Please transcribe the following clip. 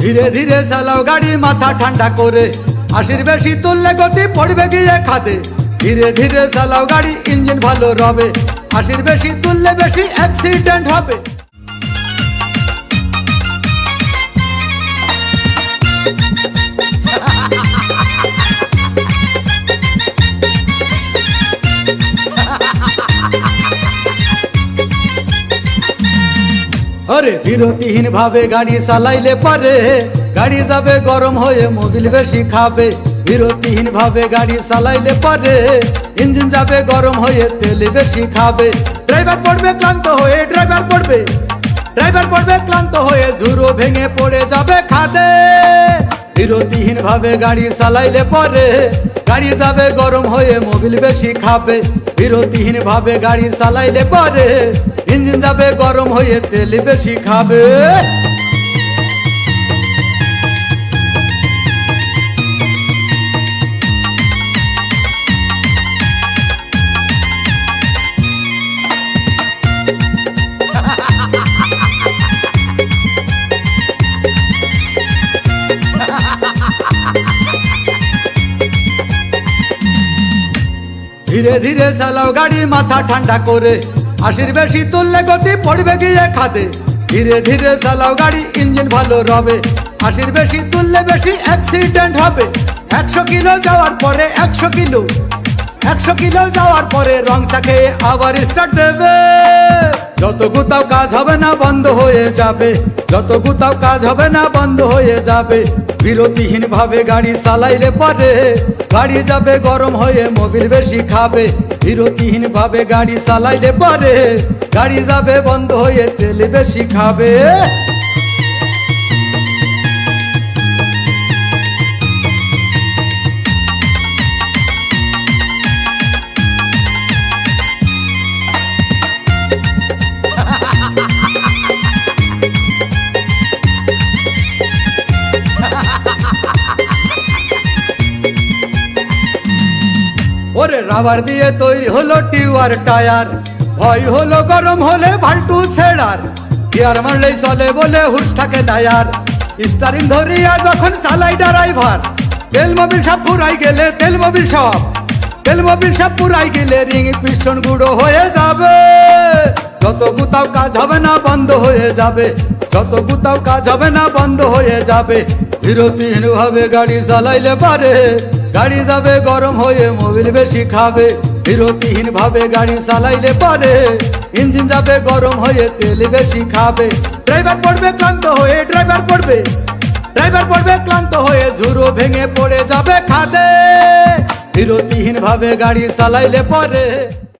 ধীরে ধীরে চালাও গাড়ি মাথা ঠান্ডা করে, 80 বেশি তুললে গতি পড়বে গিয়ে খাদে। ধীরে ধীরে চালাও গাড়ি, ইঞ্জিন ভালো রবে, 80 বেশি তুললে বেশি অ্যাক্সিডেন্ট হবে। আরে বিরতিহীন ভাবে গাড়ি চালাইলে পারে, গাড়ি যাবে গরম হয়ে মোবিল বেশি খাবে। বিরতিহীন ভাবে গাড়ি চালাইলে পারে, ইঞ্জিন যাবে গরম হয়ে তেল বেশি খাবে। ড্রাইভার পড়বে ক্লান্ত হয়ে, ড্রাইভার পড়বে ক্লান্ত হয়ে, ঝুরো ভেঙে পড়ে যাবে খাদে। বিরতিহীন ভাবে গাড়ি চালাইলে পারে, গাড়ি যাবে গরম হয়ে মোবিল বেশি খাবে। বিরতিহীন ভাবে গাড়ি চালাইলে পারে, ইঞ্জিন যাবে গরম হয়ে তেল বেশি খাবে। ধীরে ধীরে চালাও গাড়ি মাথা ঠান্ডা করে, 80 বেশি তুললে গতি পড়বে গিয়ে খাদে। ধীরে ধীরে চালাও গাড়ি, ইঞ্জিন ভালো রবে, 80 বেশি তুললে বেশি অ্যাক্সিডেন্ট হবে। 100 কিলো যাওয়ার পরে 100 কিলো যাওয়ার পরে রং চাকে আবার স্টার্ট দেবে। যত গুতাও কাজ হবে না বন্ধ হয়ে যাবে, যত গুতাও কাজ হবে না বন্ধ হয়ে যাবে। বিরতিহীন ভাবে গাড়ি চালাইলে পারে, গাড়ি যাবে গরম হয়ে মোবিল বেশি খাবে। বিরতিহীন ভাবে গাড়ি চালাইলে পারে, গাড়ি যাবে বন্ধ হয়ে তেল বেশি খাবে। ওরে রাবার দিয়ে তৈরি হলো টিউবার টায়ার, ভয় হলো গরম হলে ভাল্টু ছেড়ার। গিয়ার মারলেই চলে বলে হুশ থাকে টায়ার, স্টারিং ধরিয়া যখন চালাই ড্রাইভার। তেল মোবিল সব পুরাই গেলে, তেল মোবিল সব পুরাই গেলে রিং পিস্টন গুঁড়ো হয়ে যাবে। যত গুতাও কাজ হবে না বন্ধ হয়ে যাবে, যত গুতাও কাজ হবে না বন্ধ হয়ে যাবে। বিরতিহীন ভাবে গাড়ি চালাইলে পারে, গাড়ি যাবে গরম হয়ে মোবিল বেশি খাবে। বিরতিহীন ভাবে গাড়ি চালাইলে পারে, ইঞ্জিন যাবে গরম হয়ে তেল বেশি খাবে। ড্রাইভার পড়বে ক্লান্ত হয়ে, ড্রাইভার পড়বে ক্লান্ত হয়ে, ঝুরো ভেঙে পড়ে যাবে খাদে। বিরতিহীন ভাবে গাড়ি চালাইলে পারে।